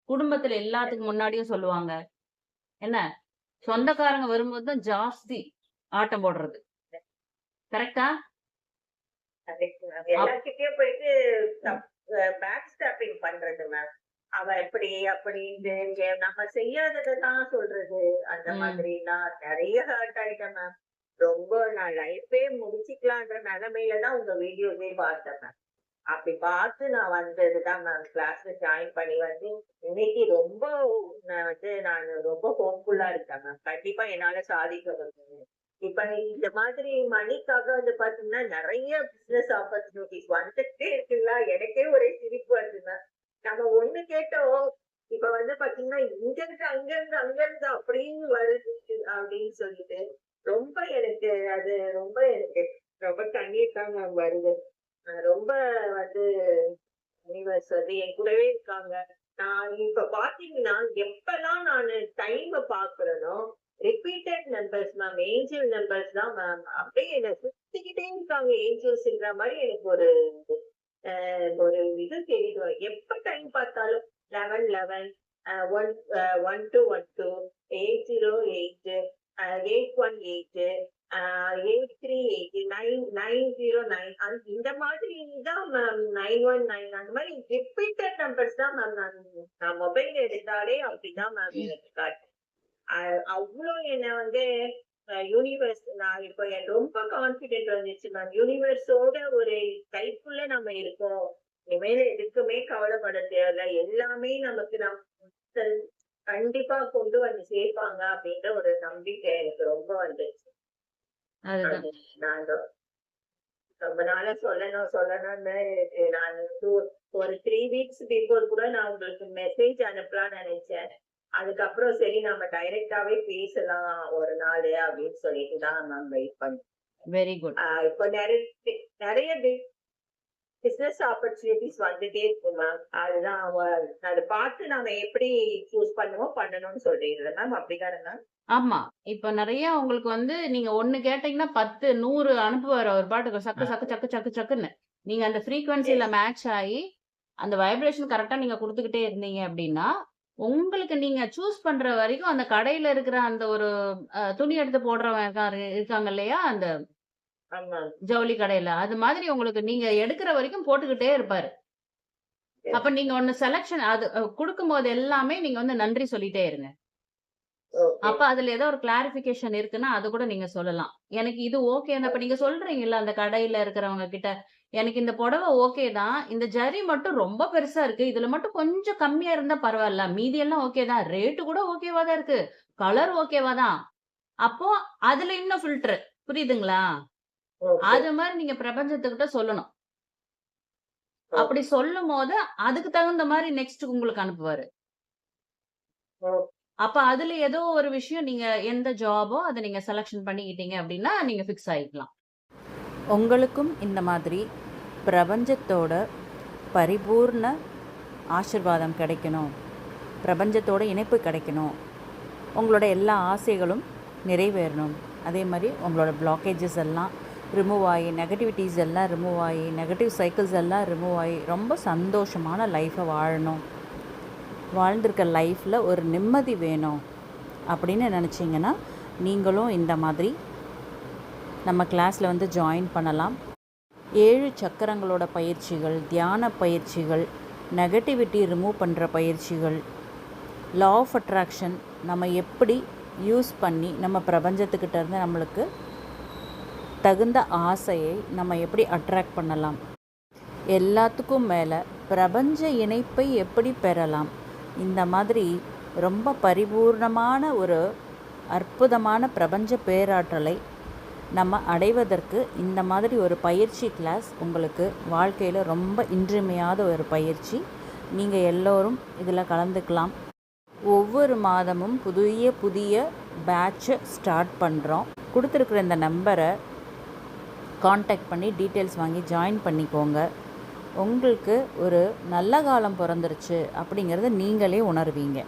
குடும்பத்துல எல்லாத்துக்கும் முன்னாடியும் சொல்லுவாங்க. என்ன? சொந்தக்காரங்க வரும்போது தான் ஜாஸ்தி ஆட்டம் போடுறது. கரெக்ட்டா? Correct ma'am. அப் எல்லார்கிட்டயும் போயிட்டு தப் பேக் ஸ்டாப்பிங் பண்றது மேம். அவ இப்படி அப்படின்னு நம்ம செய்யாதத தான் சொல்றது. அந்த ம். மாதிரிலாம் நெறைய ஹர்ட் ஆயிட்டேன் மேம். ரொம்ப நான் லைஃபே முடிச்சுக்கலான்ற நெலைமையில தான் உங்க வீடியோஸே பார்த்தேன் மேம். அப்படி பார்த்து நான் வந்தது தான் மேம். கிளாஸ்ல ஜாயின் பண்ணி வந்து இன்னைக்கு ரொம்ப நான் ரொம்ப ஹோப்ஃபுல்லா இருக்கேன் மேம். கண்டிப்பா என்னால சாதிக்க முடியும். இப்ப இந்த மாதிரி மணிக்காக வந்து பாத்தீங்கன்னா நெறைய பிசினஸ் ஆப்பர்ச்சுனிட்டிஸ் வந்துட்டே இருக்குங்களா? எனக்கே ஒரே சிரிப்பு வருதுங்க. நம்ம ஒண்ணு கேட்டோம். இப்ப வந்து பாத்தீங்கன்னா, இங்க இருந்து அங்க இருந்து அங்க இருந்து அப்படின்னு வருது அப்படின்னு சொல்லிட்டு, ரொம்ப எனக்கு அது ரொம்ப எனக்கு ரொம்ப கண்ணீர் தான் மேம் வருது. ரொம்ப வந்து யுனிவர்ஸ் வந்து என் கூடவே இருக்காங்க. நான் இப்ப பாத்தீங்கன்னா, எப்பலாம் நானு டைம பாக்குறேனோ, repeated numbers ma'am. Angel numbers ma'am மேம். அப்படியே என்ன சுத்திக்கிட்டே இருக்காங்க ஏஞ்சல்ஸ்ன்ற மாரி எனக்கு ஒரு இது தெரியுது. எப்ப டைம் பார்த்தாலும் 11, 11 1 1212 80, 818 8380 909 இந்த மாதிரி தான் மேம். 919 அந்த மாதிரி ரிப்பீட்டட் நம்பர்ஸ் தான் மேம். நான் மொபைல் எடுத்தாலே அப்படிதான் மேம் எனக்கு காட்டுது. அவ்ளோ என்ன வந்து யூனிவர்ஸ் நான் இப்ப எனக்கு ரொம்ப கான்ஃபிடென்ட் வந்துருச்சு மேம். யூனிவர்ஸோட ஒரு கைக்குள்ள நம்ம இருக்கோம். இனிமேல் எதுக்குமே கவலைப்பட தேவையில்ல. எல்லாமே நமக்கு கண்டிப்பா கொண்டு வந்து சேர்ப்பாங்க அப்படின்ற ஒரு நம்பிக்கை எனக்கு ரொம்ப வந்துருச்சு. அதுதான். அது நான் ரொம்ப நாளா சொல்லணும்னு நான் ஒரு 3 வீக்ஸ் பிஃபோர் கூட நான் உங்களுக்கு மெசேஜ் அனுப்பலாம்னு நினைச்சேன். அதுக்கப்புறம் சரி நம்ம டைரக்டாவே பேசலாம் ஒரு நாளு அப்படின்னு சொல்லிட்டு தான் மேம் வெயிட் பண்ணேன். Very good. இப்போ நெறைய பிசினஸ் ஆப்பர்ச்சுனிட்டிஸ் வந்துட்டே இருக்கு மேம். அதுதான் அத பார்த்து நாம எப்படி சூஸ் பண்ணணும்னு சொல்றீங்கல்ல மேம். அப்படிதானே மேம்? ஆமா. இப்ப நெறைய உங்களுக்கு வந்து நீங்க 1 கேட்டீங்கன்னா 10, 100 அனுப்புவாரு அவர் பாட்டுக்கு சக்கு, சக்கு, சக்கு, சக்கு, சக்குன்னு. நீங்க அந்த ஃப்ரீக்வன்சில எஸ். மேட்ச் ஆயி, அந்த வைப்ரேஷன் கரெக்ட்டா நீங்க குடுத்துக்கிட்டே இருந்தீங்க அப்டின்னா, உங்களுக்கு நீங்க சூஸ் பண்ற வரைக்கும் அந்த கடையில இருக்கிற அந்த ஒரு துணி எடுத்து போடுறவன் இருக்காங்க இல்லையா? அந்த ஆமா. ஜவுளி கடையில. அது மாதிரி உங்களுக்கு நீங்க எடுக்கிற வரைக்கும் போட்டுக்கிட்டே இருப்பாரு. அப்ப எஸ். நீங்க ஒண்ணு செலக்ஷன் அது குடுக்கும்போது எல்லாமே நீங்க வந்து நன்றி சொல்லிட்டே இருங்க. ஓகே. அப்ப அதுல ஏதோ ஒரு கிளாரிஃபிகேஷன் இருக்குன்னா, அது கூட நீங்க சொல்லலாம். எனக்கு இது ஓகே தான். இப்ப நீங்க சொல்றீங்கல்ல, அந்த கடையில இருக்கிறவங்க கிட்ட, எனக்கு இந்த புடவ ஓகே தான். இந்த ஜரி மட்டும் ரொம்ப பெருசா இருக்கு. இதுல மட்டும் கொஞ்சம் கம்மியா இருந்தா பரவால்ல. மீதி எல்லாம் ஓகே தான். ரேட் கூட ஓகேவா தான் இருக்கு. கலர் ஓகேவா தான். அப்போ அதுல இன்னும் ஃபில்டர். புரியுதுங்களா? ஓகே. அது மாரி நீங்க பிரபஞ்சத்துக்கிட்ட சொல்லணும். அப்படி ஓகே. சொல்லும்போது, அதுக்கு தகுந்த மாரி நெக்ஸ்ட் உங்களுக்கு அனுப்புவாரு. ஓகே. அப்ப அதுல ஏதோ ஒரு விஷயம் நீங்க எந்த ஜாபோ அத நீங்க செலக்ஷன் பண்ணிக்கிட்டீங்க அப்டின்னா, நீங்க ஃபிக்ஸ் ஆயிக்கலாம். உங்களுக்கும் இந்த மாதிரி பிரபஞ்சத்தோட பரிபூர்ண ஆசிர்வாதம் கிடைக்கணும். பிரபஞ்சத்தோட இணைப்பு கிடைக்கணும். உங்களோட எல்லா ஆசைகளும் நிறைவேறணும். அதே மாரி உங்களோட பிளாக்கேஜஸ் எல்லாம் ரிமூவ் ஆயி, நெகட்டிவிட்டீஸ் எல்லாம் ரிமூவ் ஆயி, நெகட்டிவ் சைக்கிள்ஸ் எல்லாம் ரிமூவ் ஆயி, ரொம்ப சந்தோஷமான லைஃப்பை வாழணும். வாழ்ந்திருக்க லைஃப்பில் ஒரு நிம்மதி வேணும் அப்படின்னு நினச்சிங்கன்னா, நீங்களும் இந்த மாதிரி நம்ம கிளாஸில் வந்து ஜாயின் பண்ணலாம். 7 சக்கரங்களோட பயிற்சிகள், தியான பயிற்சிகள், நெகட்டிவிட்டி ரிமூவ் பண்ணுற பயிற்சிகள், லா ஆஃப் அட்ராக்ஷன் நம்ம எப்படி யூஸ் பண்ணி நம்ம பிரபஞ்சத்துக்கிட்ட இருந்து நம்மளுக்கு தகுந்த ஆசையை நம்ம எப்படி அட்ராக்ட் பண்ணலாம், எல்லாத்துக்கும் மேலே பிரபஞ்ச இணைப்பை எப்படி பெறலாம், இந்த மாதிரி ரொம்ப பரிபூர்ணமான ஒரு அற்புதமான பிரபஞ்ச பேராற்றலை நம்ம அடைவதற்கு இந்த மாதிரி ஒரு பயிற்சி கிளாஸ் உங்களுக்கு வாழ்க்கையில் ரொம்ப இன்றியமையாத ஒரு பயிற்சி. நீங்கள் எல்லோரும் இதில் கலந்துக்கலாம். ஒவ்வொரு மாதமும் புதிய புதிய பேட்சை ஸ்டார்ட் பண்ணுறோம். கொடுத்துருக்குற இந்த நம்பரை காண்டாக்ட் பண்ணி டீட்டெயில்ஸ் வாங்கி ஜாயின் பண்ணிக்கோங்க. உங்களுக்கு ஒரு நல்ல காலம் பிறந்துருச்சு அப்படிங்கிறத நீங்களே உணர்வீங்க.